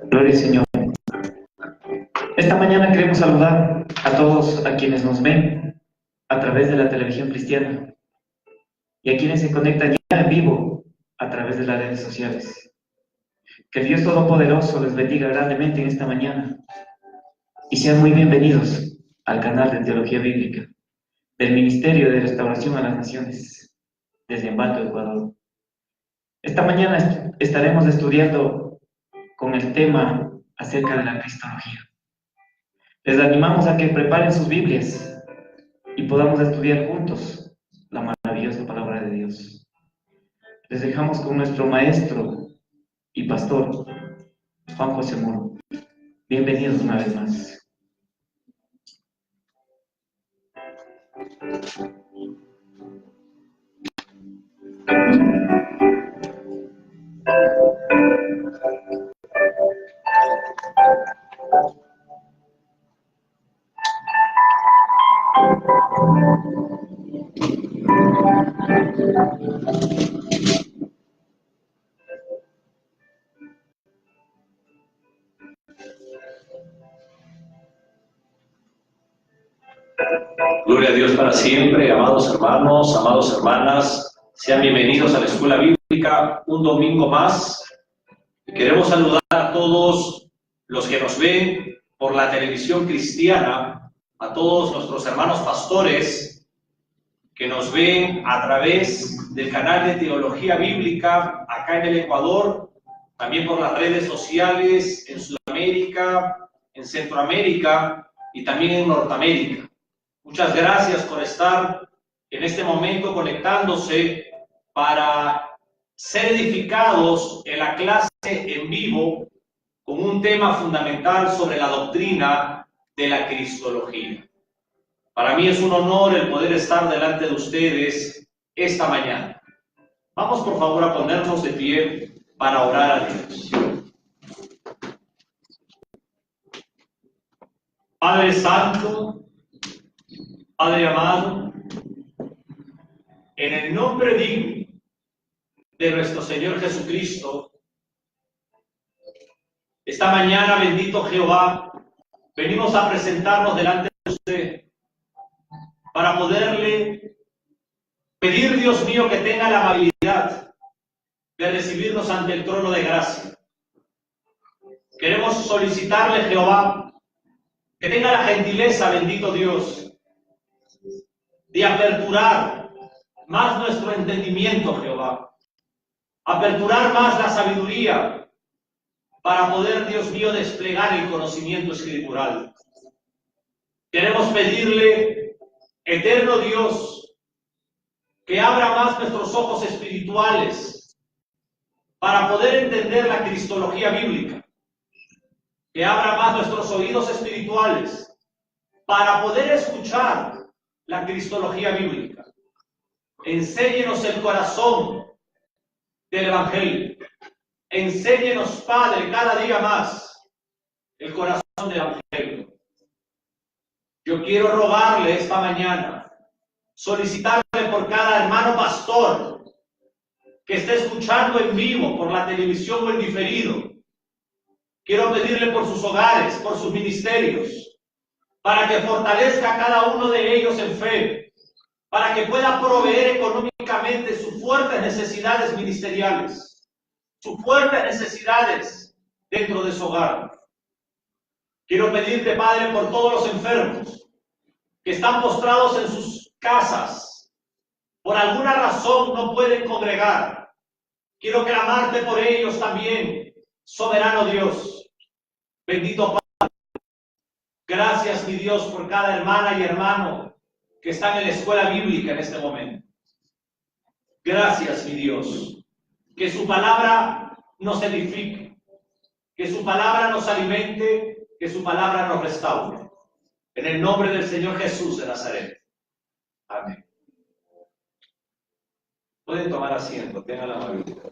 Gloria al Señor. Esta mañana queremos saludar a todos a quienes nos ven a través de la televisión cristiana y a quienes se conectan ya en vivo a través de las redes sociales. Que Dios Todopoderoso les bendiga grandemente en esta mañana y sean muy bienvenidos al canal de Teología Bíblica del Ministerio de Restauración a las Naciones desde Ambato, Ecuador. Esta mañana estaremos estudiando con el tema acerca de la cristología. Les animamos a que preparen sus Biblias y podamos estudiar juntos la maravillosa palabra de Dios. Les dejamos con nuestro maestro y pastor, Juan José Muro. Bienvenidos una vez más. Gloria a Dios para siempre, amados hermanos, amadas hermanas, sean bienvenidos a la Escuela Bíblica un domingo más. Queremos saludar a todos los que nos ven por la televisión cristiana, a todos nuestros hermanos pastores que nos ven a través del canal de Teología Bíblica acá en el Ecuador, también por las redes sociales en Sudamérica, en Centroamérica y también en Norteamérica. Muchas gracias por estar en este momento conectándose para ser edificados en la clase en vivo con un tema fundamental sobre la doctrina de la cristología. Para mí es un honor el poder estar delante de ustedes esta mañana. Vamos por favor a ponernos de pie para orar a Dios. Padre Santo, Padre amado, en el nombre digno de nuestro Señor Jesucristo, esta mañana, bendito Jehová, venimos a presentarnos delante de usted para poderle pedir, Dios mío, que tenga la amabilidad de recibirnos ante el trono de gracia. Queremos solicitarle, Jehová, que tenga la gentileza, bendito Dios, de aperturar más nuestro entendimiento, Jehová. Aperturar más la sabiduría para poder, Dios mío, desplegar el conocimiento escritural. Queremos pedirle, eterno Dios, que abra más nuestros ojos espirituales para poder entender la cristología bíblica. Que abra más nuestros oídos espirituales para poder escuchar la cristología bíblica. Enséñenos el corazón del Evangelio. Enséñenos, Padre, cada día más el corazón del Evangelio. Yo quiero rogarle esta mañana, solicitarle por cada hermano pastor que esté escuchando en vivo por la televisión o en diferido. Quiero pedirle por sus hogares, por sus ministerios, para que fortalezca a cada uno de ellos en fe, para que pueda proveer económicamente sus fuertes necesidades ministeriales, sus fuertes necesidades dentro de su hogar. Quiero pedirte, Padre, por todos los enfermos que están postrados en sus casas, por alguna razón no pueden congregar. Quiero clamarte por ellos también, soberano Dios. Bendito Padre. Gracias, mi Dios, por cada hermana y hermano que están en la escuela bíblica en este momento. Gracias, mi Dios, que su palabra nos edifique, que su palabra nos alimente, que su palabra nos restaure. En el nombre del Señor Jesús de Nazaret. Amén. Pueden tomar asiento, tengan la amabilidad.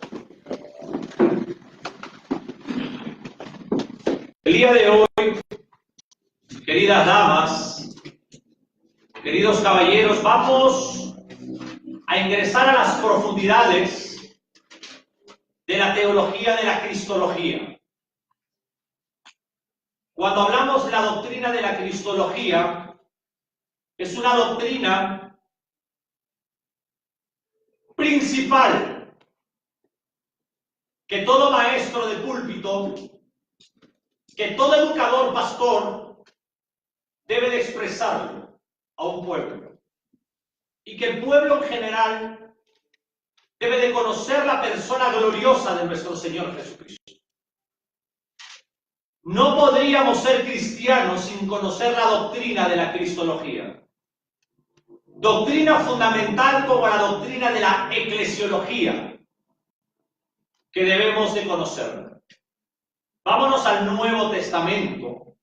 El día de hoy, queridas damas, queridos caballeros, vamos a ingresar a las profundidades de la teología de la cristología. Cuando hablamos de la doctrina de la cristología, es una doctrina principal que todo maestro de púlpito, que todo educador pastor debe de expresarlo a un pueblo. Y que el pueblo en general debe de conocer la persona gloriosa de nuestro Señor Jesucristo. No podríamos ser cristianos sin conocer la doctrina de la cristología. Doctrina fundamental como la doctrina de la eclesiología que debemos de conocer. Vámonos al Nuevo Testamento,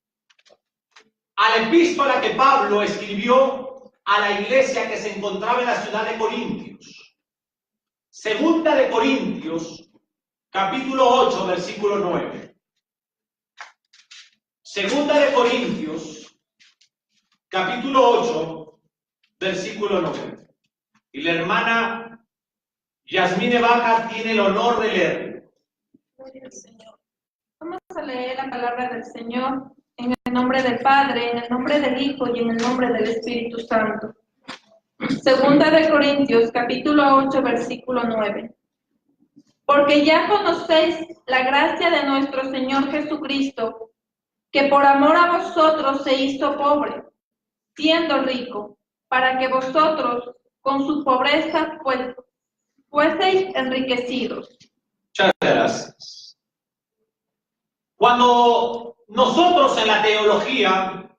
a la epístola que Pablo escribió a la iglesia que se encontraba en la ciudad de Corintios. Segunda de Corintios, capítulo 8, versículo 9. Segunda de Corintios, capítulo 8, versículo 9. Y la hermana Yasmine Baja tiene el honor de leer. Gloria al Señor. Vamos a leer la palabra del Señor en el nombre del Padre, en el nombre del Hijo y en el nombre del Espíritu Santo. Segunda de Corintios, capítulo 8, versículo 9. Porque ya conocéis la gracia de nuestro Señor Jesucristo, que por amor a vosotros se hizo pobre, siendo rico, para que vosotros con su pobreza fueseis enriquecidos. Muchas gracias. Cuando nosotros en la teología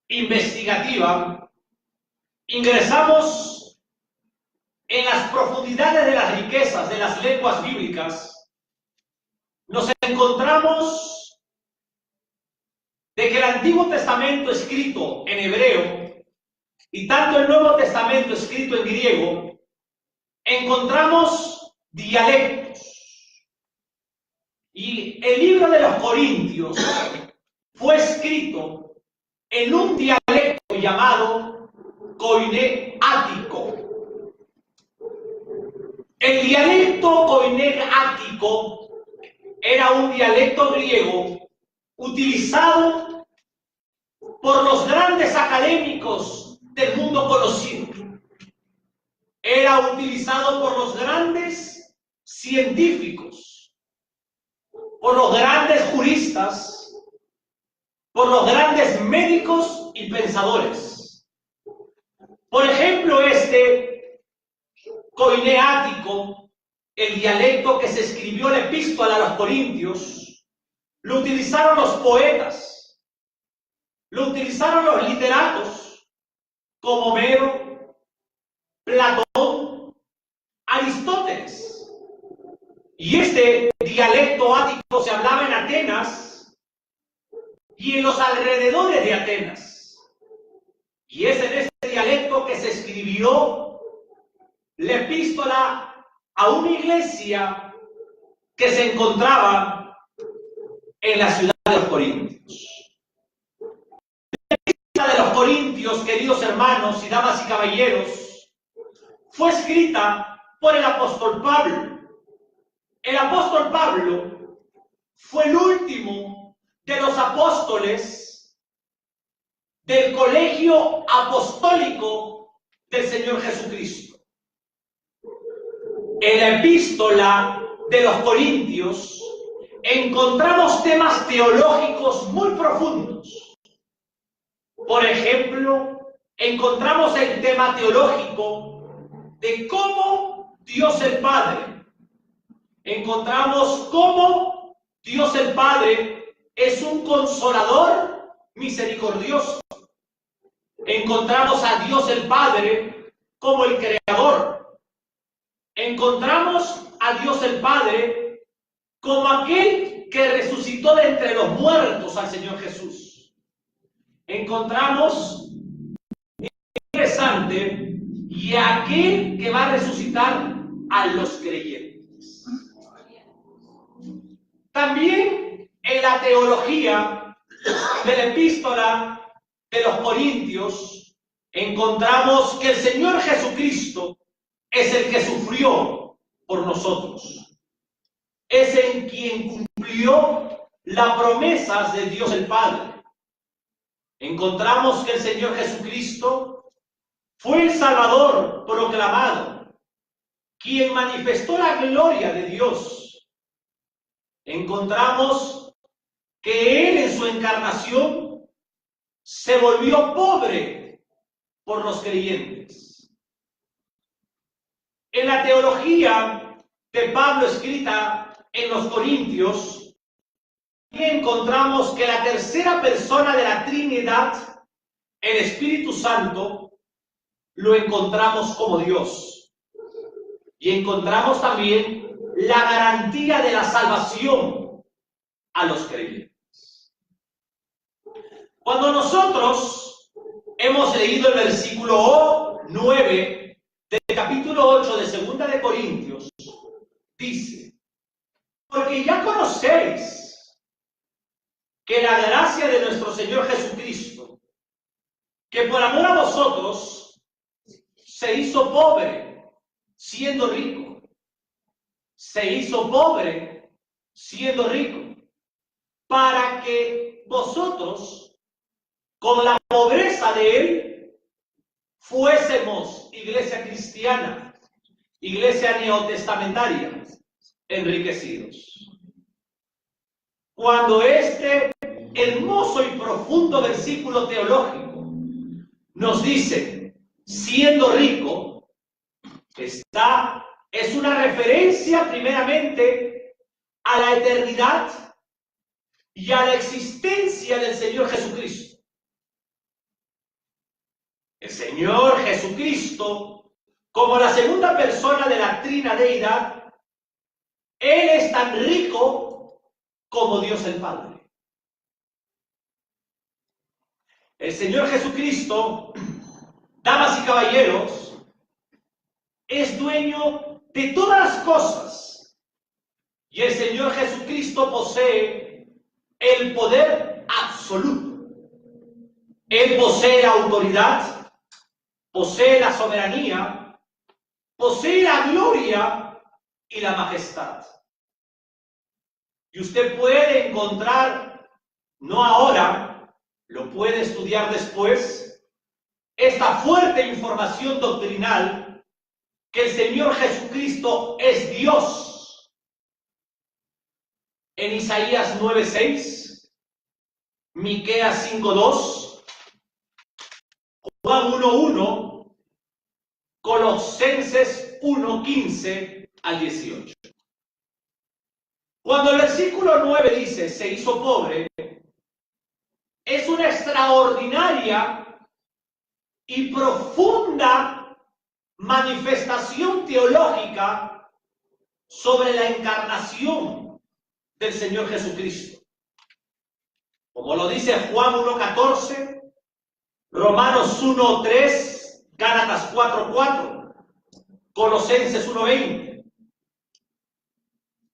investigativa ingresamos en las profundidades de las riquezas de las lenguas bíblicas, nos encontramos de que el Antiguo Testamento escrito en hebreo y tanto el Nuevo Testamento escrito en griego, encontramos dialectos. Y el libro de los Corintios fue escrito en un dialecto llamado koiné ático. El dialecto koiné ático era un dialecto griego utilizado por los grandes académicos del mundo conocido. Era utilizado por los grandes científicos, por los grandes juristas, por los grandes médicos y pensadores. Por ejemplo, este koiné ático, el dialecto que se escribió la epístola a los Corintios, lo utilizaron los poetas, lo utilizaron los literatos, como Homero, Platón, Aristóteles. Y este dialecto ático se hablaba en Atenas y en los alrededores de Atenas. Y es en este dialecto que se escribió la epístola a una iglesia que se encontraba en la ciudad de los Corintios. La epístola de los Corintios, queridos hermanos y damas y caballeros, fue escrita por el apóstol Pablo. El apóstol Pablo fue el último de los apóstoles del colegio apostólico del Señor Jesucristo. En la epístola de los Corintios encontramos temas teológicos muy profundos. Por ejemplo, encontramos el tema teológico de cómo Dios el Padre, encontramos cómo Dios el Padre es un consolador misericordioso. Encontramos a Dios el Padre como el Creador. Encontramos a Dios el Padre como aquel que resucitó de entre los muertos al Señor Jesús. Encontramos, interesante, y aquel que va a resucitar a los creyentes. También en la teología de la epístola de los Corintios encontramos que el Señor Jesucristo es el que sufrió por nosotros. Es en quien cumplió las promesas de Dios el Padre. Encontramos que el Señor Jesucristo fue el Salvador proclamado, quien manifestó la gloria de Dios. Encontramos que Él en su encarnación se volvió pobre por los creyentes. En la teología de Pablo escrita en los Corintios, encontramos que la tercera persona de la Trinidad, el Espíritu Santo, lo encontramos como Dios. Y encontramos también la garantía de la salvación a los creyentes. Cuando nosotros hemos leído el versículo 9 del capítulo 8 de 2 de Corintios, dice: porque ya conocéis que la gracia de nuestro Señor Jesucristo, que por amor a vosotros se hizo pobre siendo rico, se hizo pobre siendo rico, para que vosotros, con la pobreza de Él, fuésemos iglesia cristiana, iglesia neotestamentaria, enriquecidos. Cuando este hermoso y profundo versículo teológico nos dice, siendo rico, es una referencia primeramente a la eternidad y a la existencia del Señor Jesucristo. El Señor Jesucristo, como la segunda persona de la Trina Deidad, Él es tan rico como Dios el Padre. El Señor Jesucristo, damas y caballeros, es dueño de todas las cosas. Y el Señor Jesucristo posee el poder absoluto. Él posee la autoridad, posee la soberanía, posee la gloria y la majestad. Y usted puede encontrar, no ahora, lo puede estudiar después, esta fuerte información doctrinal que el Señor Jesucristo es Dios. En Isaías 9:6, Miqueas 5:2, Juan 1:1, Colosenses 1:15 al 18. Cuando el versículo 9 dice, se hizo pobre, es una extraordinaria y profunda manifestación teológica sobre la encarnación del Señor Jesucristo. Como lo dice Juan 1:14, Romanos 1:3, Gálatas 4:4, Colosenses 1:20.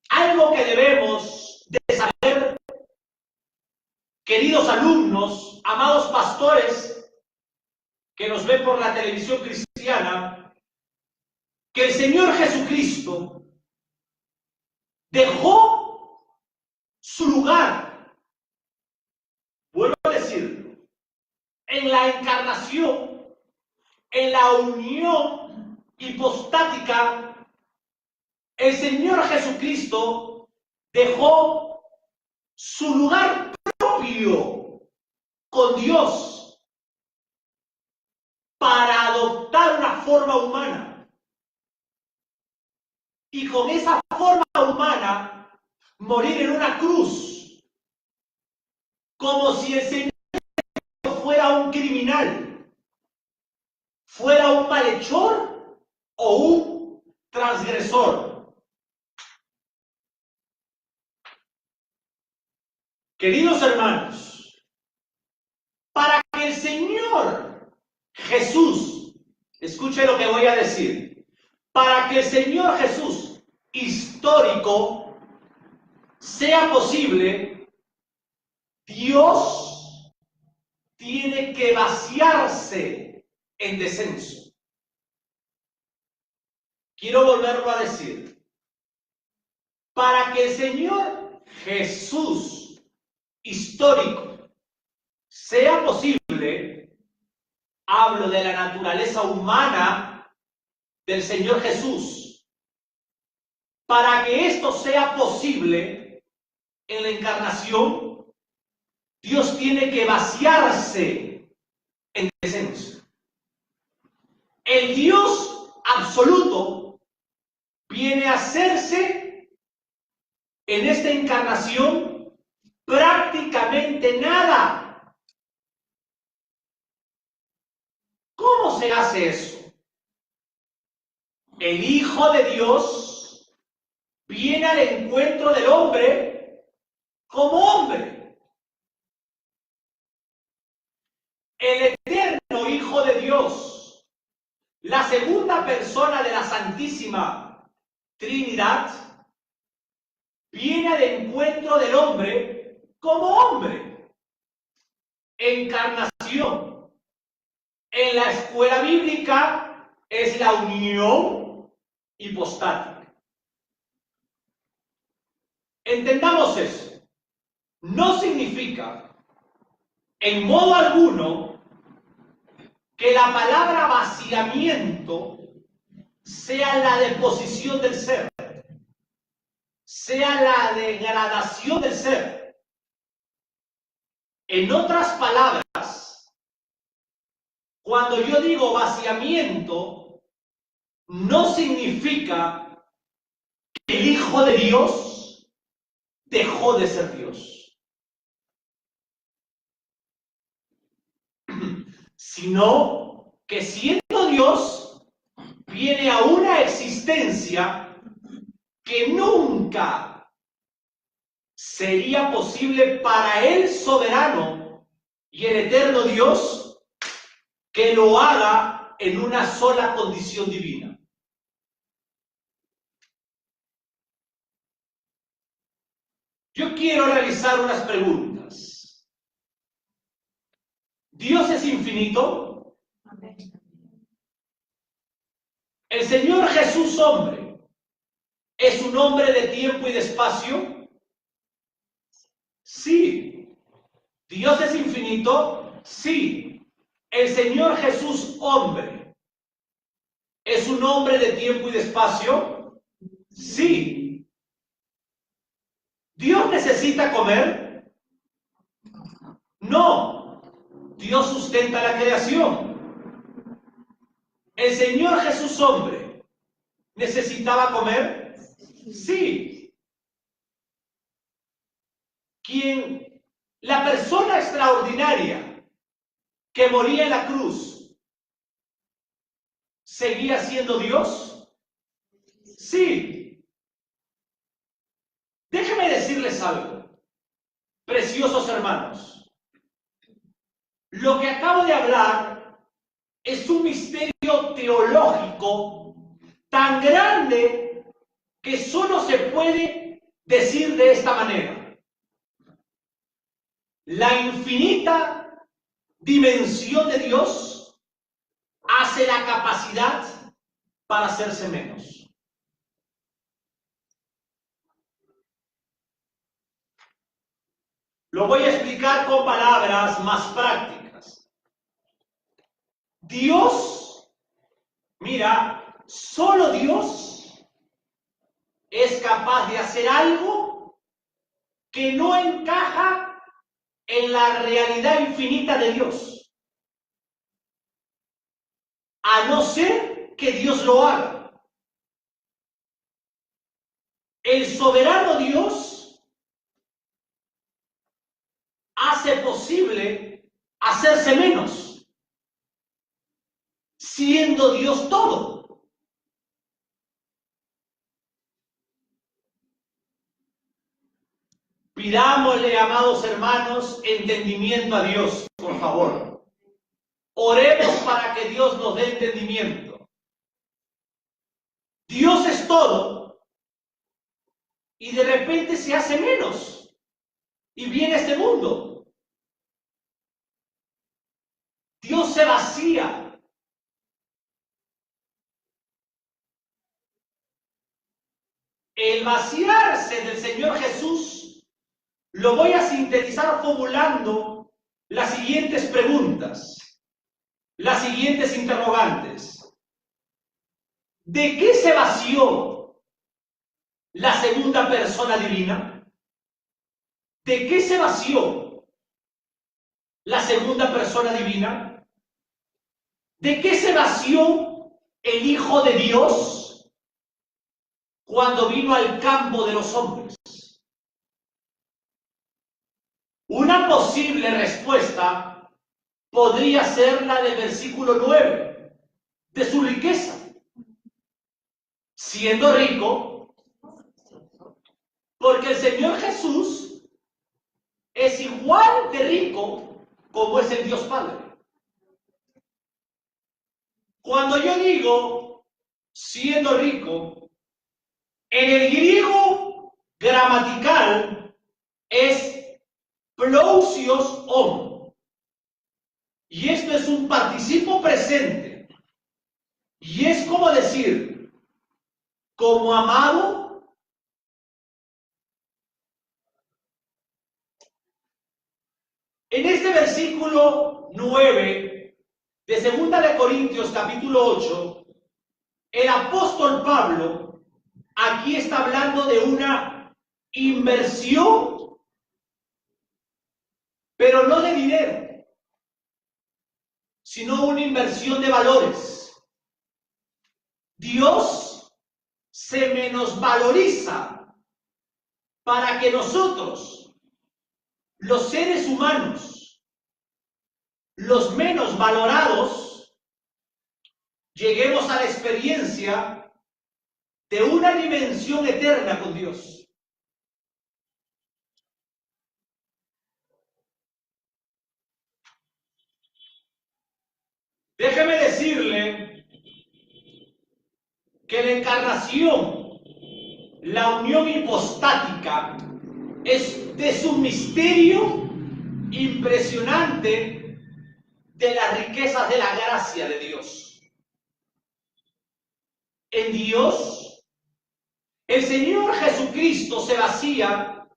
Algo que debemos de saber, queridos alumnos, amados pastores que nos ven por la televisión cristiana, que el Señor Jesucristo dejó su lugar, vuelvo a decirlo, en la encarnación, en la unión hipostática. El Señor Jesucristo dejó su lugar propio con Dios para adoptar una forma humana. Y con esa forma humana morir en una cruz, como si el Señor fuera un criminal, fuera un malhechor o un transgresor. Queridos hermanos, para que el Señor Jesús, escuche lo que voy a decir, para que el Señor Jesús histórico sea posible, Dios tiene que vaciarse en descenso. Quiero volverlo a decir. Para que el Señor Jesús histórico sea posible, hablo de la naturaleza humana del Señor Jesús, para que esto sea posible en la encarnación, Dios tiene que vaciarse en descenso. El Dios absoluto viene a hacerse en esta encarnación prácticamente nada. ¿Cómo se hace eso? El Hijo de Dios viene al encuentro del hombre como hombre. El eterno Hijo de Dios, la segunda persona de la Santísima Trinidad, viene al encuentro del hombre como hombre. Encarnación. En la escuela bíblica es la unión hipostática. Entendamos eso. No significa en modo alguno que la palabra vaciamiento sea la deposición del ser, sea la degradación del ser. En otras palabras, cuando yo digo vaciamiento, no significa que el Hijo de Dios dejó de ser Dios, sino que siendo Dios, viene a una existencia que nunca sería posible para el soberano y el eterno Dios que lo haga en una sola condición divina. Yo quiero realizar unas preguntas. ¿Dios es infinito? ¿El Señor Jesús hombre es un hombre de tiempo y de espacio? Sí. ¿Dios es infinito? Sí. ¿El Señor Jesús hombre es un hombre de tiempo y de espacio? Sí. ¿Dios necesita comer? No. Dios sustenta la creación. ¿El Señor Jesús hombre necesitaba comer? Sí. La persona extraordinaria que moría en la cruz, ¿seguía siendo Dios? Sí. Déjenme decirles algo, preciosos hermanos. Lo que acabo de hablar es un misterio teológico tan grande que solo se puede decir de esta manera. La infinita dimensión de Dios hace la capacidad para hacerse menos. Lo voy a explicar con palabras más prácticas. Dios, mira, solo Dios es capaz de hacer algo que no encaja en la realidad infinita de Dios, a no ser que Dios lo haga. El soberano Dios hace posible hacerse menos, siendo Dios todo. Pidámosle, amados hermanos, entendimiento a Dios, por favor. Oremos para que Dios nos dé entendimiento. Dios es todo y de repente se hace menos y viene este mundo. Dios se vacía. El vaciarse del Señor Jesús lo voy a sintetizar formulando las siguientes preguntas, las siguientes interrogantes. ¿De qué se vació la segunda persona divina? ¿De qué se vació la segunda persona divina? ¿De qué se vació el Hijo de Dios cuando vino al campo de los hombres? Una posible respuesta podría ser la del versículo 9, de su riqueza. Siendo rico, porque el Señor Jesús es igual de rico como es el Dios Padre. Cuando yo digo siendo rico, en el griego gramatical es plousios homo. Y esto es un participo presente. Y es como decir, como amado, en este versículo 9 de 2 de Corintios capítulo 8, el apóstol Pablo aquí está hablando de una inversión, pero no de dinero, sino una inversión de valores. Dios se menosvaloriza para que nosotros, los seres humanos, los menos valorados, lleguemos a la experiencia de una dimensión eterna con Dios. Déjeme decirle que la encarnación, la unión hipostática, es un misterio impresionante de las riquezas de la gracia de Dios. En Dios, el Señor Jesucristo se vacía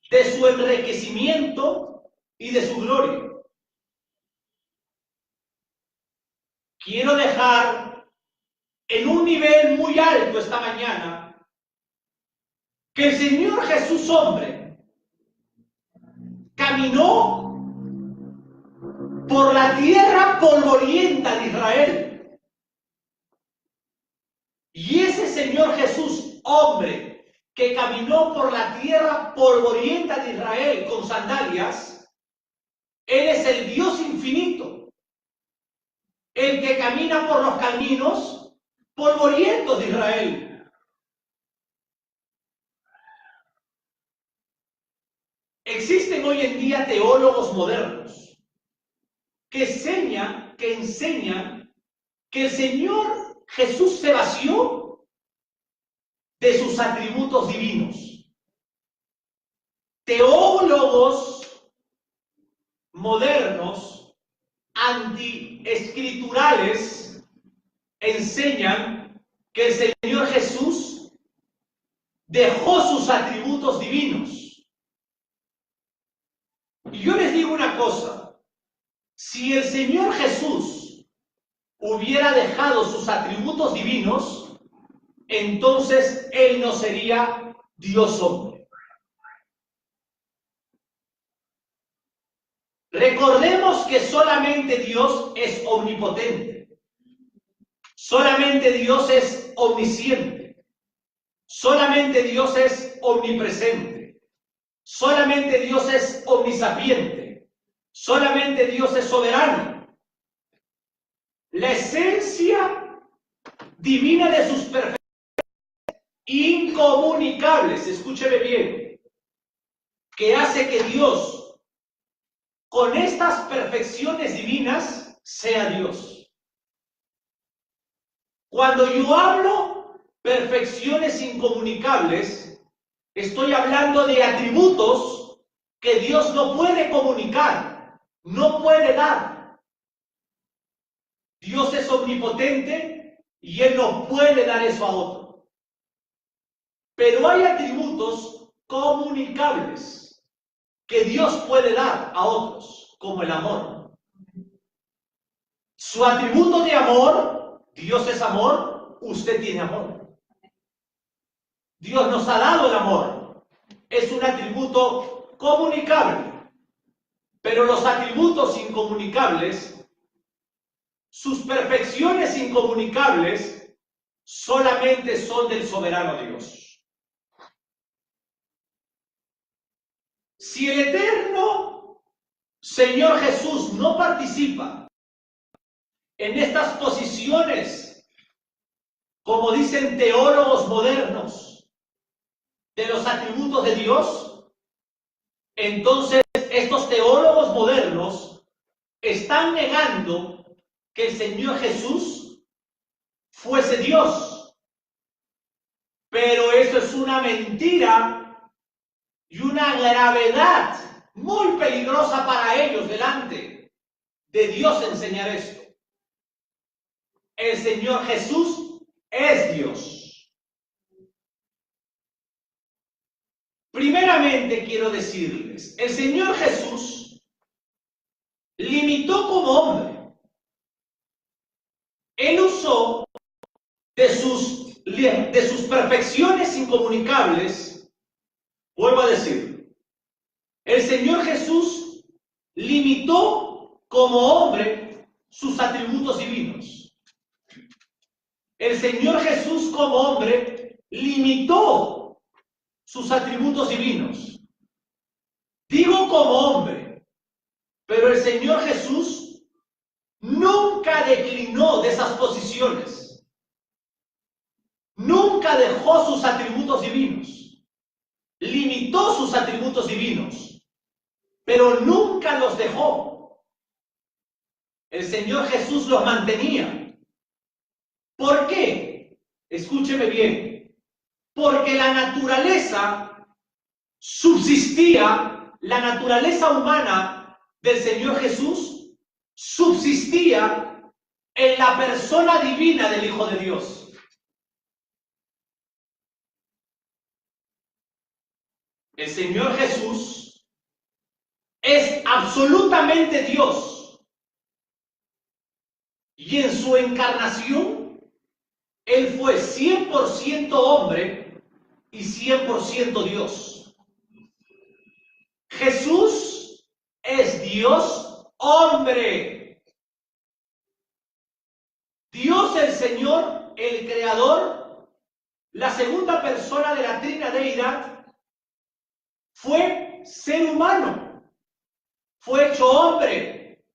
de su enriquecimiento y de su gloria. Quiero dejar en un nivel muy alto esta mañana que el Señor Jesús hombre caminó por la tierra polvorienta de Israel. Y ese Señor Jesús hombre que caminó por la tierra polvorienta de Israel con sandalias, Él es el Dios infinito, el que camina por los caminos polvorientos de Israel. Existen hoy en día teólogos modernos que enseñan que el Señor Jesús se vació de sus atributos divinos. Teólogos modernos, antiescriturales, enseñan que el Señor Jesús dejó sus atributos divinos. Y yo les digo una cosa, si el Señor Jesús hubiera dejado sus atributos divinos, entonces Él no sería Dios hombre. Recordemos que solamente Dios es omnipotente. Solamente Dios es omnisciente. Solamente Dios es omnipresente. Solamente Dios es omnisapiente. Solamente Dios es soberano. La esencia divina de sus perfecciones incomunicables, escúcheme bien, que hace que Dios, con estas perfecciones divinas, sea Dios. Cuando yo hablo perfecciones incomunicables, estoy hablando de atributos que Dios no puede comunicar, no puede dar. Dios es omnipotente y Él no puede dar eso a otro. Pero hay atributos comunicables. que Dios puede dar a otros, como el amor. Su atributo de amor, Dios es amor, usted tiene amor. Dios nos ha dado el amor. Es un atributo comunicable. Pero los atributos incomunicables, sus perfecciones incomunicables, solamente son del soberano Dios. Si el eterno Señor Jesús no participa en estas posiciones, como dicen teólogos modernos, de los atributos de Dios, entonces estos teólogos modernos están negando que el Señor Jesús fuese Dios. Pero eso es una mentira y una gravedad muy peligrosa para ellos delante de Dios enseñar esto. El Señor Jesús es Dios. Primeramente quiero decirles, el Señor Jesús limitó como hombre. Él usó de sus perfecciones incomunicables, vuelvo a decir, el Señor Jesús limitó como hombre sus atributos divinos. El Señor Jesús como hombre limitó sus atributos divinos. Digo como hombre, pero el Señor Jesús nunca declinó de esas posiciones. Nunca dejó sus atributos divinos. Limitó sus atributos divinos, pero nunca los dejó. El Señor Jesús los mantenía. ¿Por qué? Escúcheme bien. Porque la naturaleza subsistía, la naturaleza humana del Señor Jesús subsistía en la persona divina del Hijo de Dios. El Señor Jesús es absolutamente Dios. Y en su encarnación, Él fue 100% hombre y 100% Dios. Jesús es Dios hombre. Dios el Señor, el Creador, la segunda persona de la Trina Deidad, fue ser humano, fue hecho hombre,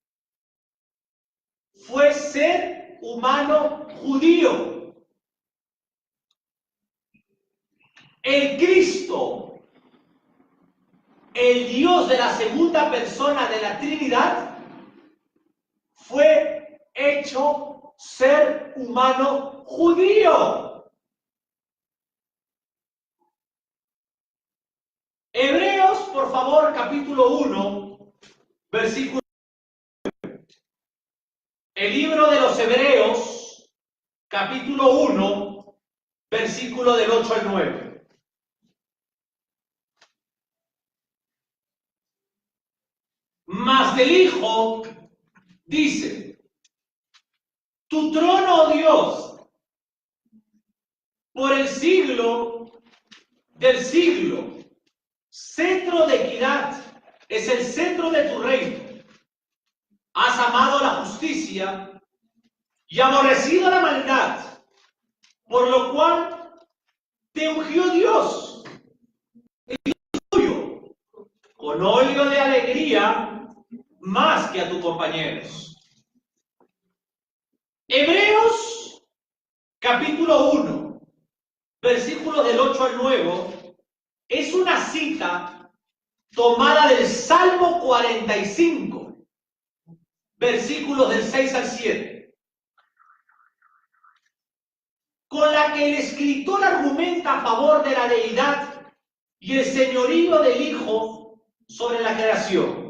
fue ser humano judío. El Cristo, el Dios de la segunda persona de la Trinidad, fue hecho ser humano judío. Hebreos, por favor, capítulo 1, versículo 9. El libro de los Hebreos, capítulo 1, versículo del 8 al 9. Mas del Hijo dice: tu trono, oh Dios, por el siglo del siglo, cetro de equidad, es el centro de tu reino. Has amado la justicia y aborrecido la maldad, por lo cual te ungió Dios, el Dios tuyo, con óleo de alegría más que a tus compañeros. Hebreos capítulo 1, versículos del 8 al 9, es una cita tomada del Salmo 45, versículos del 6 al 7, con la que el escritor argumenta a favor de la deidad y el señorío del Hijo sobre la creación.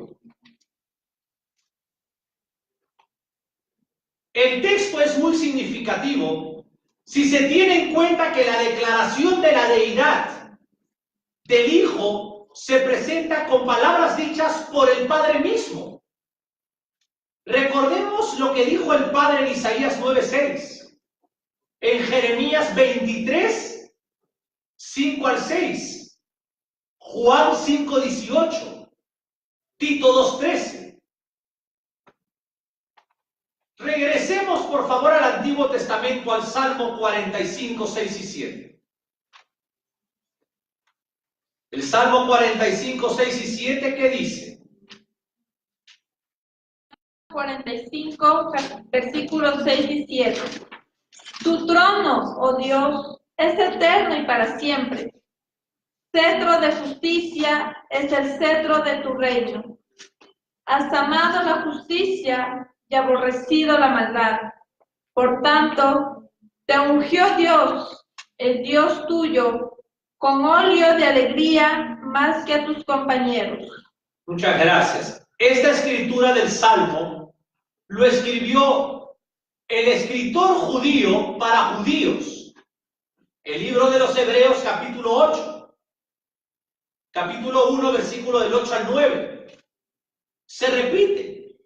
El texto es muy significativo si se tiene en cuenta que la declaración de la deidad del Hijo se presenta con palabras dichas por el Padre mismo. Recordemos lo que dijo el Padre en Isaías 9:6, en Jeremías 23, 5 al 6, Juan 5:18, Tito 2:13. Regresemos por favor al Antiguo Testamento, al Salmo 45, 6 y 7. El Salmo 45, 6 y 7, ¿qué dice? 45, versículos 6 y 7. Tu trono, oh Dios, es eterno y para siempre. Cetro de justicia es el cetro de tu reino. Has amado la justicia y aborrecido la maldad. Por tanto, te ungió Dios, el Dios tuyo, con óleo de alegría más que a tus compañeros. Muchas gracias. Esta escritura del Salmo lo escribió el escritor judío para judíos. El libro de los Hebreos, capítulo 8. Capítulo 1, versículo del 8 al 9. Se repite.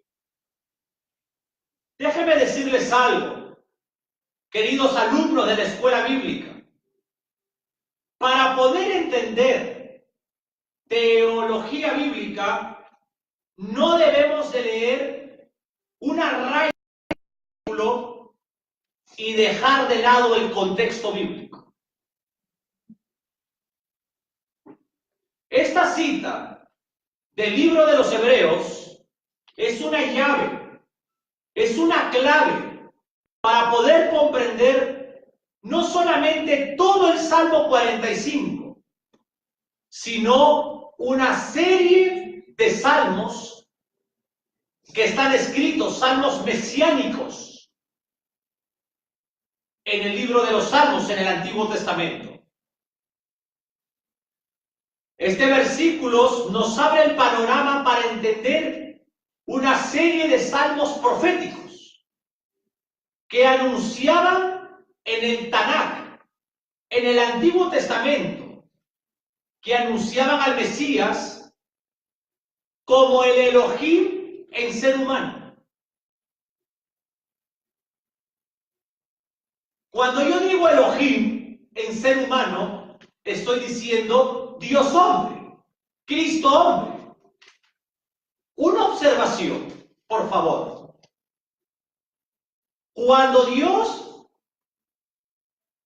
Déjenme decirles algo, queridos alumnos de la escuela bíblica. Para poder entender teología bíblica, no debemos de leer una raya y dejar de lado el contexto bíblico. Esta cita del libro de los Hebreos es una llave, es una clave para poder comprender no solamente todo el Salmo 45, sino una serie de salmos que están escritos, salmos mesiánicos, en el libro de los Salmos, en el Antiguo Testamento. Este versículo nos abre el panorama para entender una serie de salmos proféticos que anunciaban en el Tanakh, en el Antiguo Testamento, que anunciaban al Mesías como el Elohim en ser humano. Cuando yo digo Elohim en ser humano, estoy diciendo Dios hombre, Cristo hombre. Una observación, por favor. Cuando Dios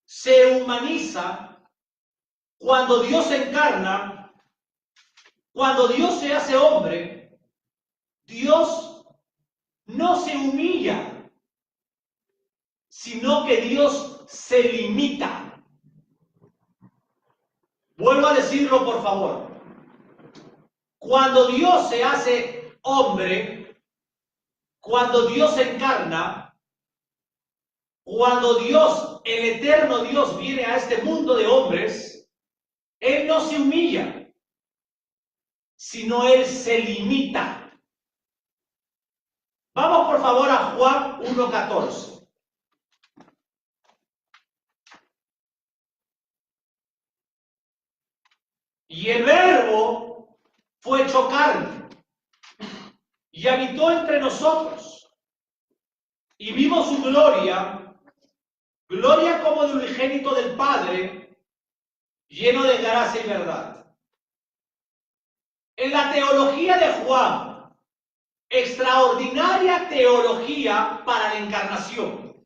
se humaniza, cuando Dios se encarna, cuando Dios se hace hombre, Dios no se humilla, sino que Dios se limita. Vuelvo a decirlo, por favor. Cuando Dios se hace hombre, cuando Dios se encarna, cuando Dios, el eterno Dios, viene a este mundo de hombres, Él no se humilla, sino Él se limita. Vamos por favor a Juan 1:14. Y el Verbo fue hecho carne y habitó entre nosotros, y vimos su gloria, gloria como de unigénito del Padre, lleno de gracia y verdad. En la teología de Juan, extraordinaria teología para la encarnación,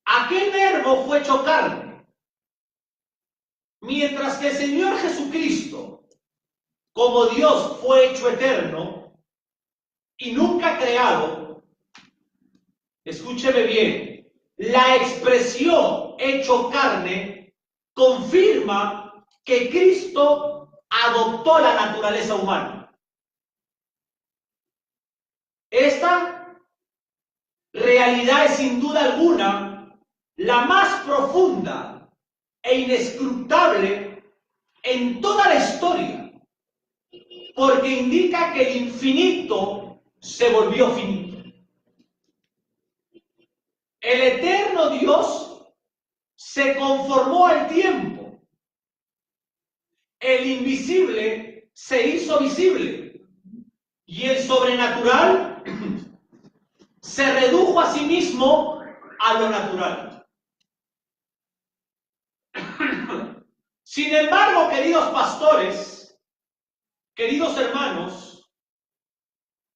aquel Verbo fue hecho carne. Mientras que el Señor Jesucristo, como Dios, fue hecho eterno y nunca creado, escúcheme bien, la expresión hecho carne confirma que Cristo adoptó la naturaleza humana. Esta realidad es sin duda alguna la más profunda e inescrutable en toda la historia, porque indica que el infinito se volvió finito. El eterno Dios se conformó al tiempo el invisible se hizo visible y el sobrenatural se redujo a sí mismo a lo natural. Sin embargo, queridos pastores, queridos hermanos,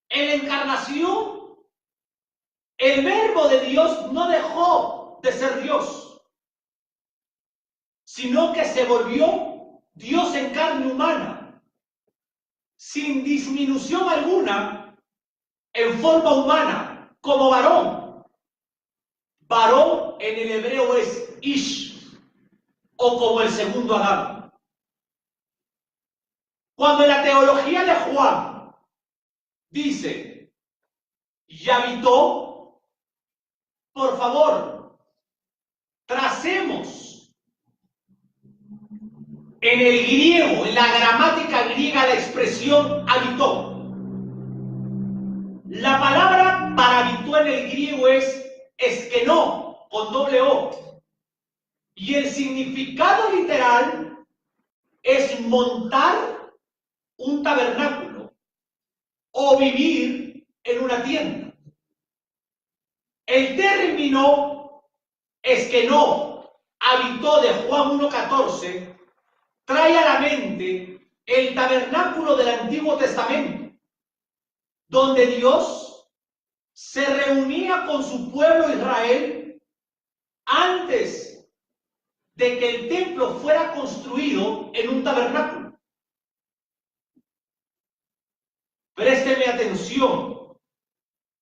en la encarnación, el Verbo de Dios no dejó de ser Dios, sino que se volvió Dios en carne humana, sin disminución alguna, en forma humana, como varón. Varón en el hebreo es Ish, o como el segundo Adán. Cuando en la teología de Juan dice, y habitó, por favor, tracemos en el griego, en la gramática griega, la expresión habitó. La palabra para habitó en el griego es eskenó, con doble O. Y el significado literal es montar un tabernáculo o vivir en una tienda. El término eskenó, habitó de Juan 1:14, trae a la mente el tabernáculo del Antiguo Testamento, donde Dios se reunía con su pueblo Israel antes de que el templo fuera construido en un tabernáculo. Présteme atención,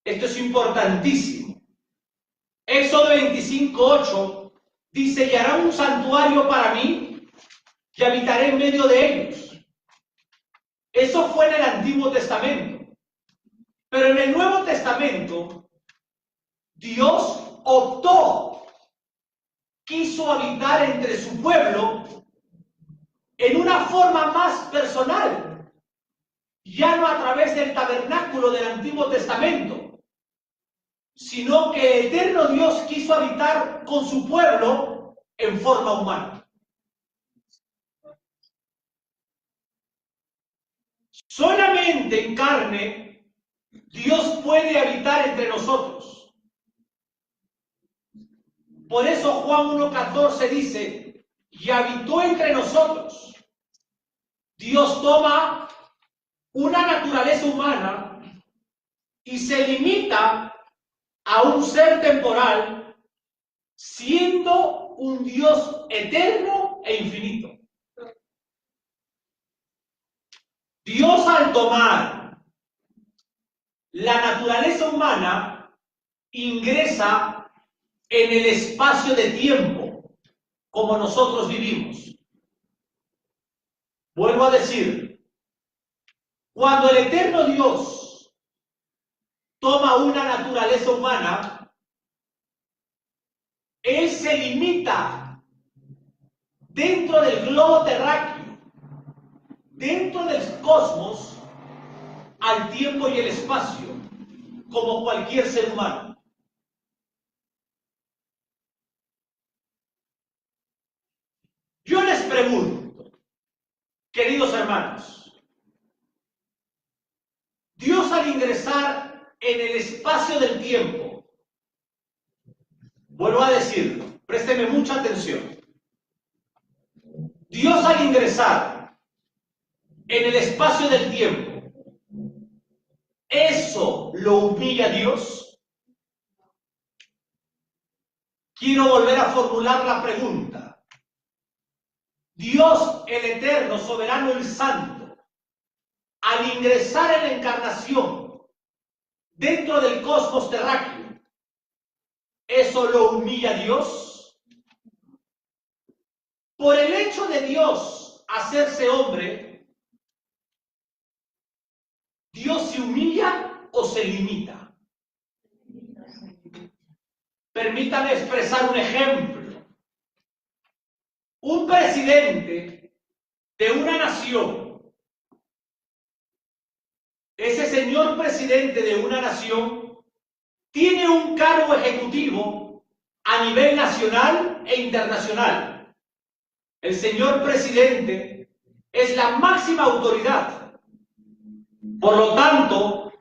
esto es importantísimo. Éxodo 25:8 dice, y hará un santuario para mí y habitaré en medio de ellos. Eso fue en el Antiguo Testamento. Pero en el Nuevo Testamento, Dios quiso habitar entre su pueblo en una forma más personal, ya no a través del tabernáculo del Antiguo Testamento, sino que el eterno Dios quiso habitar con su pueblo en forma humana. Solamente en carne Dios puede habitar entre nosotros. Por eso Juan 1:14 dice, y habitó entre nosotros. Dios toma una naturaleza humana y se limita a un ser temporal, siendo un Dios eterno e infinito. Dios, al tomar la naturaleza humana, ingresa en el espacio de tiempo como nosotros vivimos. Vuelvo a decir, cuando el eterno Dios toma una naturaleza humana, Él se limita dentro del globo terráqueo, dentro del cosmos, al tiempo y el espacio, como cualquier ser humano. Yo les pregunto, queridos hermanos, Dios, al ingresar en el espacio del tiempo, vuelvo a decirlo, présteme mucha atención, Dios, al ingresar en el espacio del tiempo, ¿eso lo humilla a Dios? Quiero volver a formular la pregunta. Dios, el eterno, soberano y santo, al ingresar en la encarnación dentro del cosmos terráqueo, ¿eso lo humilla a Dios? Por el hecho de Dios hacerse hombre, ¿Dios se humilla o se limita? Permítame expresar un ejemplo. Un presidente de una nación, ese señor presidente de una nación, tiene un cargo ejecutivo a nivel nacional e internacional. El señor presidente es la máxima autoridad. Por lo tanto,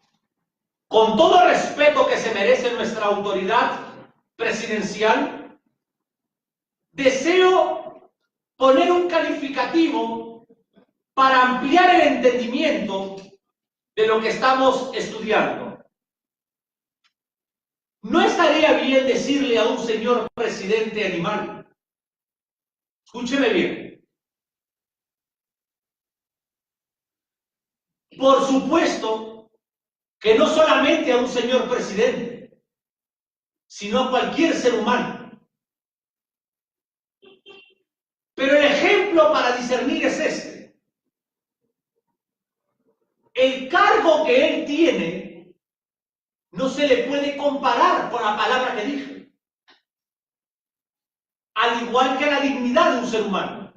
con todo respeto que se merece nuestra autoridad presidencial, deseo poner un calificativo para ampliar el entendimiento de lo que estamos estudiando. No estaría bien decirle a un señor presidente animal. Escúcheme bien. Por supuesto que no solamente a un señor presidente, sino a cualquier ser humano. Pero el ejemplo para discernir es este. El cargo que él tiene no se le puede comparar con la palabra que dije. Al igual que la dignidad de un ser humano.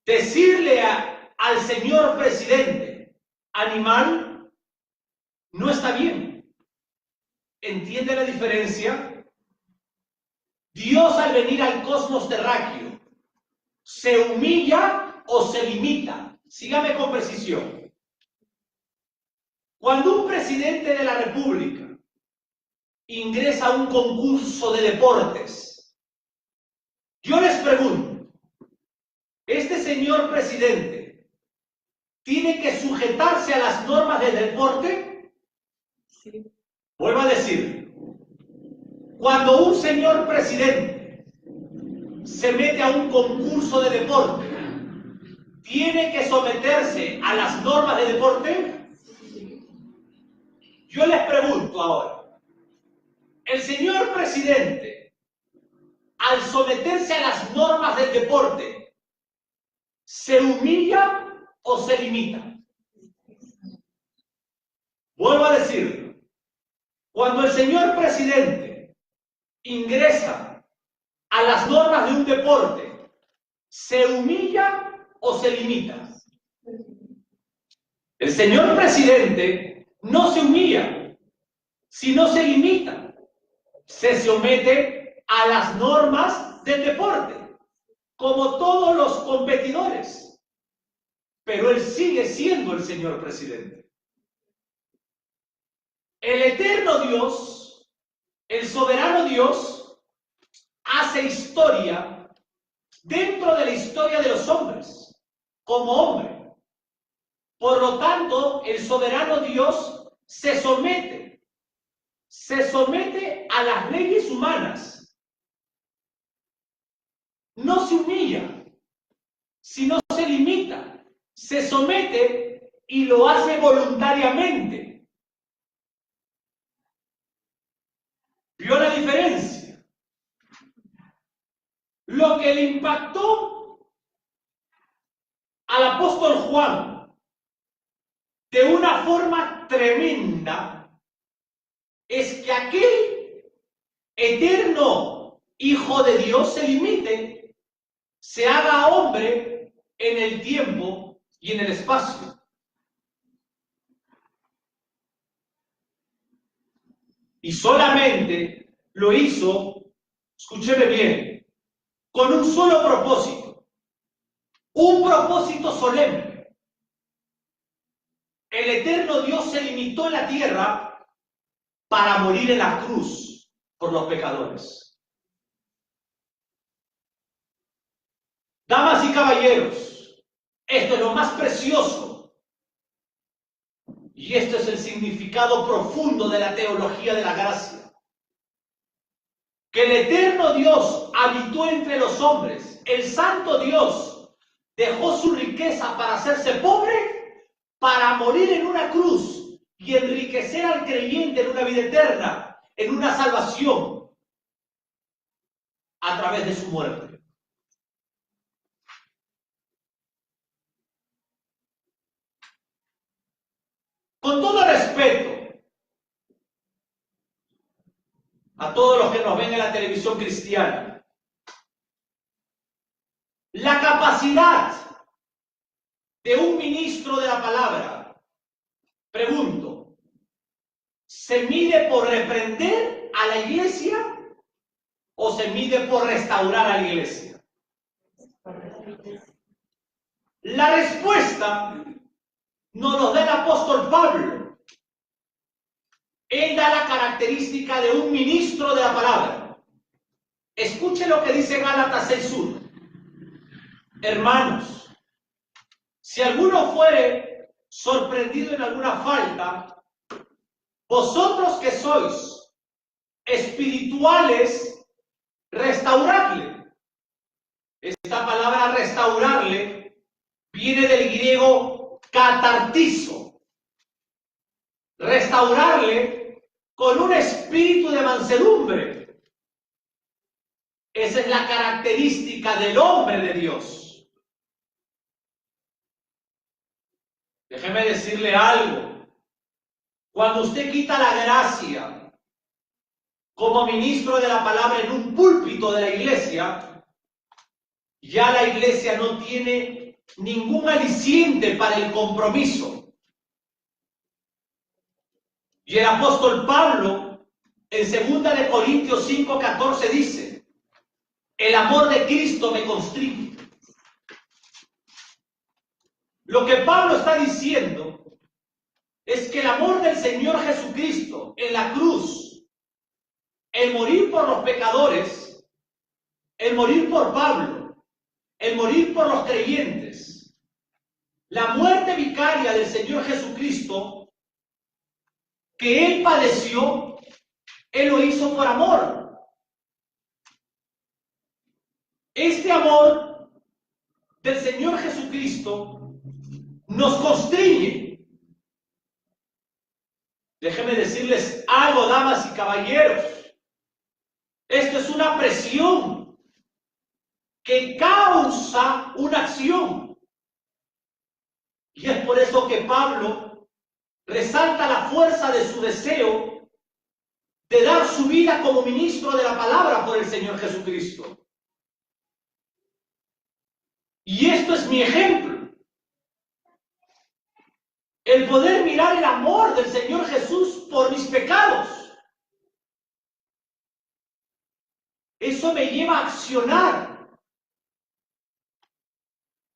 Decirle al señor presidente animal no está bien. ¿Entiende la diferencia? Dios al venir al cosmos terráqueo, ¿se humilla o se limita? Sígame con precisión. Cuando un presidente de la República ingresa a un concurso de deportes, yo les pregunto, ¿este señor presidente tiene que sujetarse a las normas del deporte? Sí. Vuelvo a decir, cuando un señor presidente se mete a un concurso de deporte, ¿tiene que someterse a las normas de deporte? Yo les pregunto ahora, el señor presidente, al someterse a las normas del deporte, ¿se humilla o se limita? Vuelvo a decirlo, cuando el señor presidente ingresa a las normas de un deporte, ¿se humilla o se limita? El señor presidente no se humilla, sino se limita. Se somete a las normas del deporte, como todos los competidores. Pero él sigue siendo el señor presidente. El eterno Dios, el soberano Dios, hace historia dentro de la historia de los hombres, como hombre. Por lo tanto, el soberano Dios se somete a las leyes humanas. No se humilla, sino se limita, se somete y lo hace voluntariamente. ¿Vio la diferencia? Lo que le impactó al apóstol Juan de una forma tremenda es que aquel eterno Hijo de Dios se limite, se haga hombre en el tiempo y en el espacio. Y solamente lo hizo, escúcheme bien, con un solo propósito, un propósito solemne. El eterno Dios se limitó en la tierra para morir en la cruz por los pecadores. Damas y caballeros, esto es lo más precioso y esto es el significado profundo de la teología de la gracia. Que el eterno Dios habitó entre los hombres, el santo Dios dejó su riqueza para hacerse pobre, para morir en una cruz y enriquecer al creyente en una vida eterna, en una salvación a través de su muerte. Con todo respeto a todos los que nos ven en la televisión cristiana, la capacidad de un ministro de la palabra, pregunto, ¿se mide por reprender a la iglesia o se mide por restaurar a la iglesia? La respuesta nos lo da el apóstol Pablo. Él da la característica de un ministro de la palabra. Escuche lo que dice Gálatas 6:1. Hermanos, si alguno fuere sorprendido en alguna falta, vosotros que sois espirituales, restauradle. Esta palabra restaurarle viene del griego catartizo. Restaurarle con un espíritu de mansedumbre. Esa es la característica del hombre de Dios. Déjeme decirle algo. Cuando usted quita la gracia como ministro de la palabra en un púlpito de la iglesia, ya la iglesia no tiene ningún aliciente para el compromiso. Y el apóstol Pablo, en 2 de Corintios 5:14 dice, el amor de Cristo me constriñe. Lo que Pablo está diciendo es que el amor del Señor Jesucristo en la cruz, el morir por los pecadores, el morir por Pablo, el morir por los creyentes, la muerte vicaria del Señor Jesucristo que Él padeció, Él lo hizo por amor. Este amor del Señor Jesucristo nos constriñe. Déjenme decirles algo, damas y caballeros. Esto es una presión que causa una acción. Y es por eso que Pablo resalta la fuerza de su deseo de dar su vida como ministro de la palabra por el Señor Jesucristo. Y esto es mi ejemplo. El poder mirar el amor del Señor Jesús por mis pecados. Eso me lleva a accionar.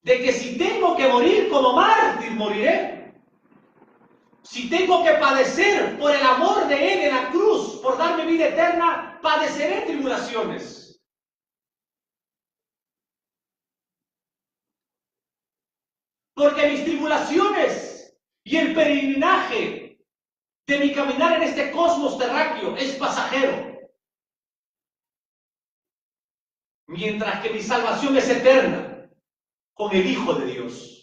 De que si tengo que morir como mártir, moriré. Si tengo que padecer por el amor de Él en la cruz, por darme vida eterna, padeceré tribulaciones. Porque mis tribulaciones y el peregrinaje de mi caminar en este cosmos terráqueo es pasajero. Mientras que mi salvación es eterna con el Hijo de Dios.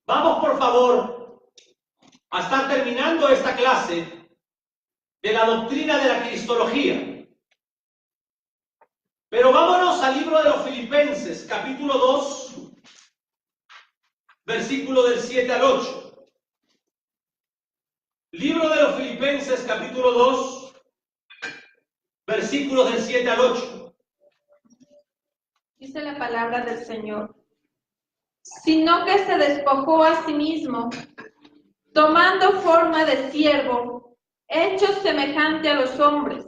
Vamos, por favor, a estar terminando esta clase de la doctrina de la cristología. Pero vámonos al libro de los Filipenses, capítulo 2, versículo del 7 al 8. Libro de los Filipenses, capítulo 2, versículos del 7 al 8. Dice la palabra del Señor. Sino que se despojó a sí mismo, tomando forma de siervo, hecho semejante a los hombres,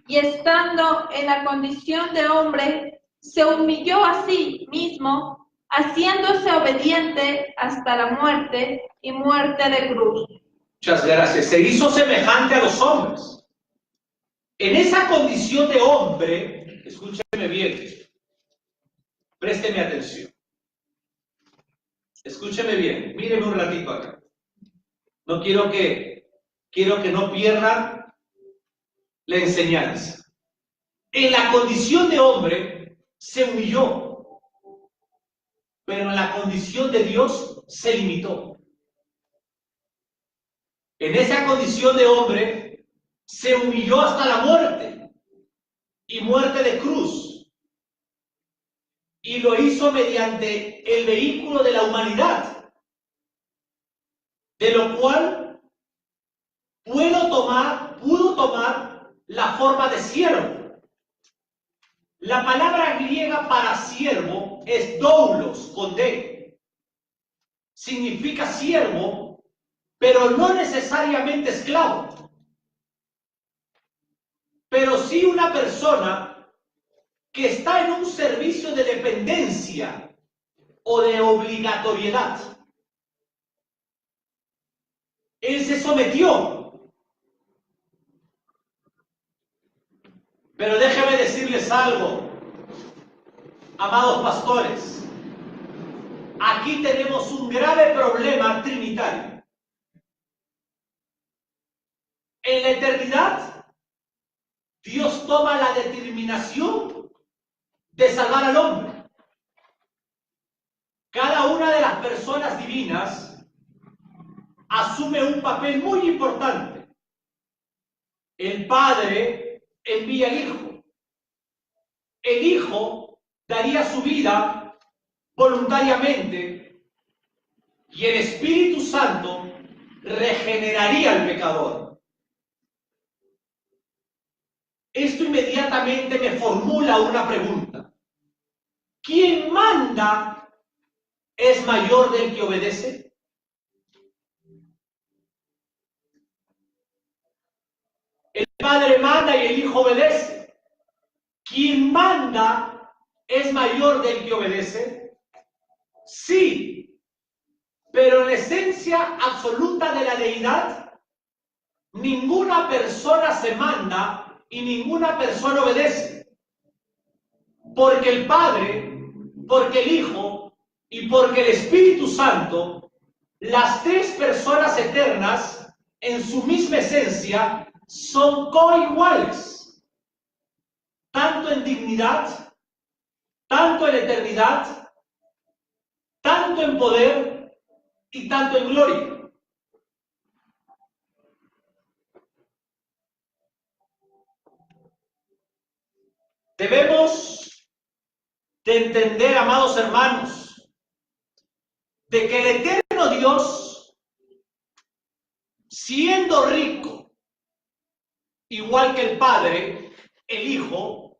y estando en la condición de hombre, se humilló a sí mismo, haciéndose obediente hasta la muerte y muerte de cruz. Muchas gracias. Se hizo semejante a los hombres. En esa condición de hombre, escúcheme bien, présteme atención. Escúcheme bien, míreme un ratito acá. No quiero que no pierdan la enseñanza. En la condición de hombre se humilló, pero en la condición de Dios se limitó. En esa condición de hombre se humilló hasta la muerte y muerte de cruz. Y lo hizo mediante el vehículo de la humanidad, de lo cual pudo tomar la forma de siervo. La palabra griega para siervo es doulos, con D. Significa siervo, pero no necesariamente esclavo. Pero sí una persona que está en un servicio de dependencia o de obligatoriedad. Él se sometió. Pero déjeme decirles algo, amados pastores. Aquí tenemos un grave problema trinitario. En la eternidad, Dios toma la determinación de salvar al hombre. Cada una de las personas divinas asume un papel muy importante. El Padre envía al Hijo. El Hijo daría su vida voluntariamente y el Espíritu Santo regeneraría al pecador. Esto inmediatamente me formula una pregunta. ¿Quién manda es mayor del que obedece? El Padre manda y el Hijo obedece. ¿Quién manda es mayor del que obedece? Sí, pero en la esencia absoluta de la deidad, ninguna persona se manda y ninguna persona obedece. Porque el Padre, porque el Hijo y porque el Espíritu Santo, las tres personas eternas, en su misma esencia, son coiguales, tanto en dignidad, tanto en eternidad, tanto en poder y tanto en gloria. Debemos de entender, amados hermanos, de que el eterno Dios, siendo rico, igual que el Padre, el Hijo,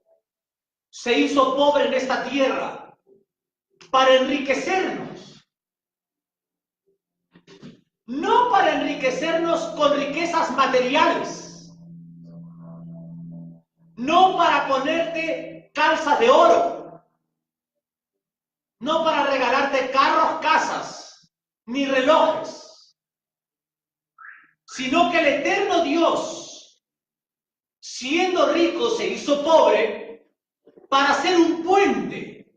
se hizo pobre en esta tierra para enriquecernos. No para enriquecernos con riquezas materiales, no para ponerte calzas de oro, no para regalarte carros, casas, ni relojes, sino que el eterno Dios, siendo rico, se hizo pobre para hacer un puente.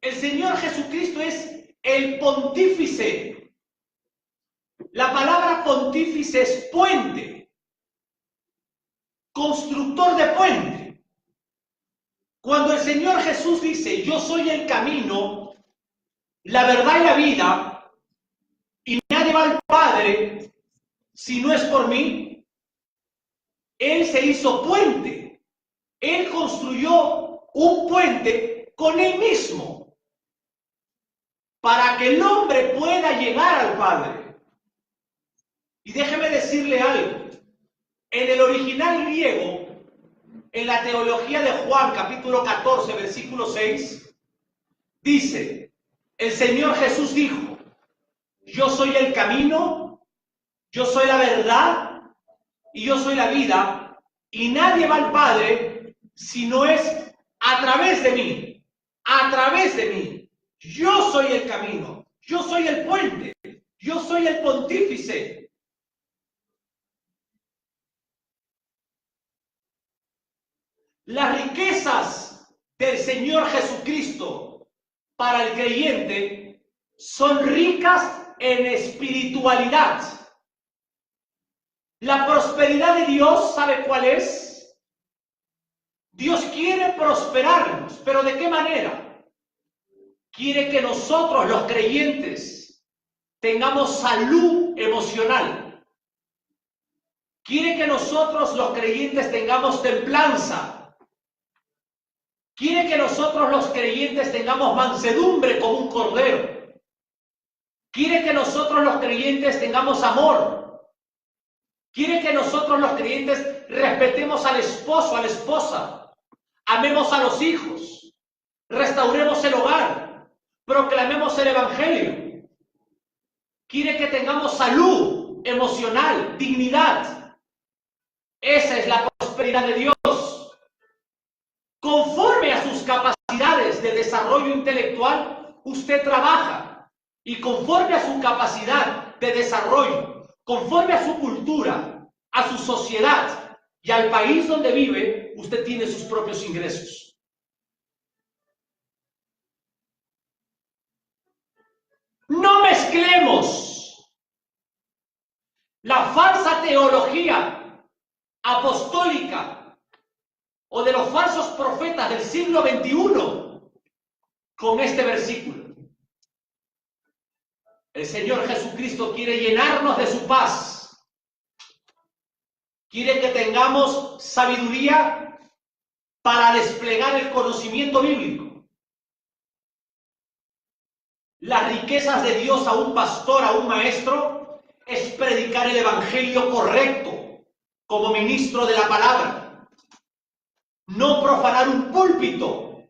El Señor Jesucristo es el pontífice. La palabra pontífice es puente, constructor de puente. Cuando el Señor Jesús dice, yo soy el camino, la verdad y la vida, y nadie va al Padre si no es por mí, Él se hizo puente. Él construyó un puente con Él mismo para que el hombre pueda llegar al Padre. Y déjeme decirle algo. En el original griego, en la teología de Juan, capítulo 14, versículo 6, dice, el Señor Jesús dijo, yo soy el camino, yo soy la verdad y yo soy la vida, y nadie va al Padre si no es a través de mí, a través de mí. Yo soy el camino, yo soy el puente, yo soy el pontífice. Las riquezas del Señor Jesucristo para el creyente son ricas en espiritualidad. La prosperidad de Dios, ¿sabe cuál es? Dios quiere prosperarnos, pero ¿de qué manera? Quiere que nosotros, los creyentes, tengamos salud emocional. Quiere que nosotros, los creyentes, tengamos templanza. Quiere que nosotros los creyentes tengamos mansedumbre como un cordero. Quiere que nosotros los creyentes tengamos amor. Quiere que nosotros los creyentes respetemos al esposo, a la esposa. Amemos a los hijos. Restauremos el hogar. Proclamemos el evangelio. Quiere que tengamos salud emocional, dignidad. Esa es la prosperidad de Dios. Conforme a sus capacidades de desarrollo intelectual, usted trabaja. Y conforme a su capacidad de desarrollo, conforme a su cultura, a su sociedad y al país donde vive, usted tiene sus propios ingresos. No mezclemos la falsa teología apostólica o de los falsos profetas del siglo XXI con este versículo. El Señor Jesucristo quiere llenarnos de su paz. Quiere que tengamos sabiduría para desplegar el conocimiento bíblico. Las riquezas de Dios a un pastor, a un maestro, es predicar el evangelio correcto como ministro de la palabra. No profanar un púlpito.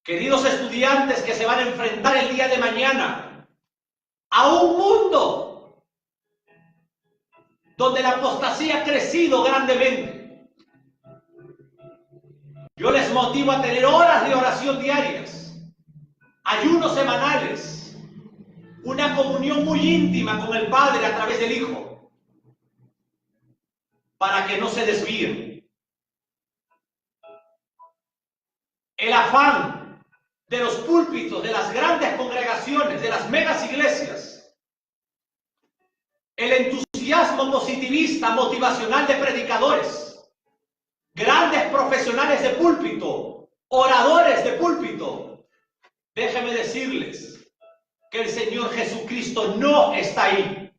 Queridos estudiantes que se van a enfrentar el día de mañana a un mundo donde la apostasía ha crecido grandemente, yo les motivo a tener horas de oración diarias, ayunos semanales, una comunión muy íntima con el Padre a través del Hijo, para que no se desvíen. El afán de los púlpitos, de las grandes congregaciones, de las megas iglesias, el entusiasmo positivista, motivacional de predicadores, grandes profesionales de púlpito, oradores de púlpito. Déjenme decirles que el Señor Jesucristo no está ahí.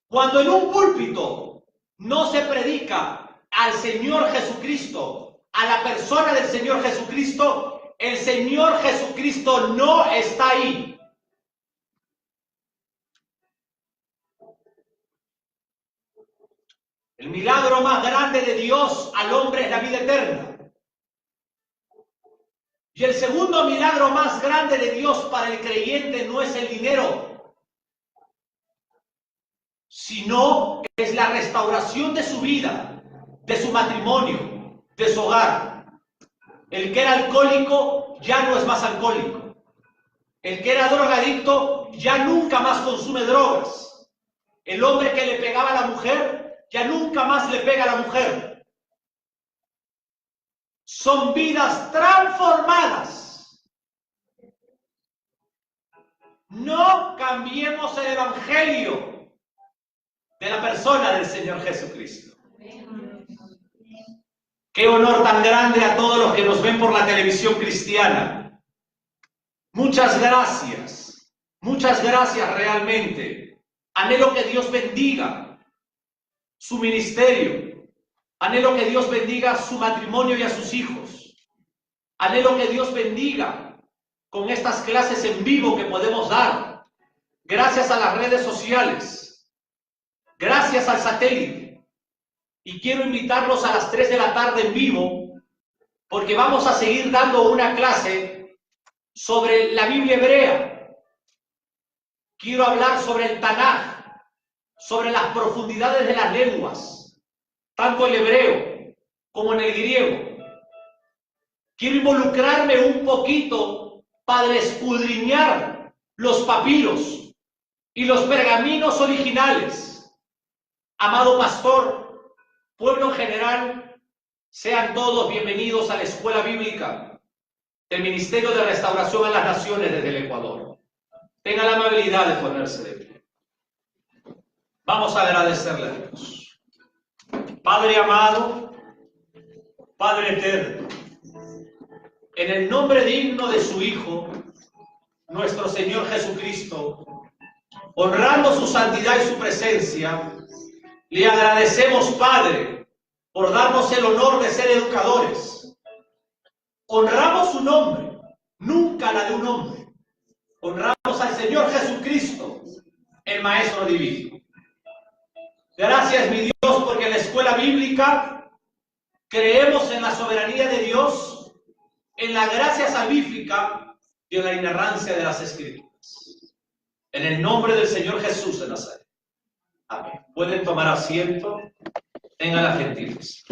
Cuando en un púlpito no se predica al Señor Jesucristo, a la persona del Señor Jesucristo, el Señor Jesucristo no está ahí. El milagro más grande de Dios al hombre es la vida eterna. Y el segundo milagro más grande de Dios para el creyente no es el dinero, sino es la restauración de su vida, de su matrimonio, de su hogar. El que era alcohólico ya no es más alcohólico. El que era drogadicto ya nunca más consume drogas. El hombre que le pegaba a la mujer ya nunca más le pega a la mujer. Son vidas transformadas. No cambiemos el evangelio de la persona del Señor Jesucristo. Qué honor tan grande a todos los que nos ven por la televisión cristiana. Muchas gracias realmente. Anhelo que Dios bendiga su ministerio. Anhelo que Dios bendiga su matrimonio y a sus hijos. Anhelo que Dios bendiga con estas clases en vivo que podemos dar, gracias a las redes sociales, gracias al satélite. Y quiero invitarlos a las 3 de la tarde en vivo, porque vamos a seguir dando una clase sobre la Biblia hebrea. Quiero hablar sobre el Tanaj, sobre las profundidades de las lenguas, tanto el hebreo como en el griego. Quiero involucrarme un poquito para escudriñar los papiros y los pergaminos originales. Amado pastor, pueblo en general, sean todos bienvenidos a la Escuela Bíblica del Ministerio de Restauración a las Naciones desde el Ecuador. Tenga la amabilidad de ponerse de pie. Vamos a agradecerle a Dios. Padre amado, Padre eterno, en el nombre digno de su Hijo, nuestro Señor Jesucristo, honrando su santidad y su presencia, le agradecemos, Padre, por darnos el honor de ser educadores. Honramos su nombre, nunca la de un hombre. Honramos al Señor Jesucristo, el Maestro Divino. Gracias, mi Dios, porque en la escuela bíblica creemos en la soberanía de Dios, en la gracia salvífica y en la inerrancia de las Escrituras. En el nombre del Señor Jesús de Nazaret. Amén. Pueden tomar asiento. Tengan la gentileza.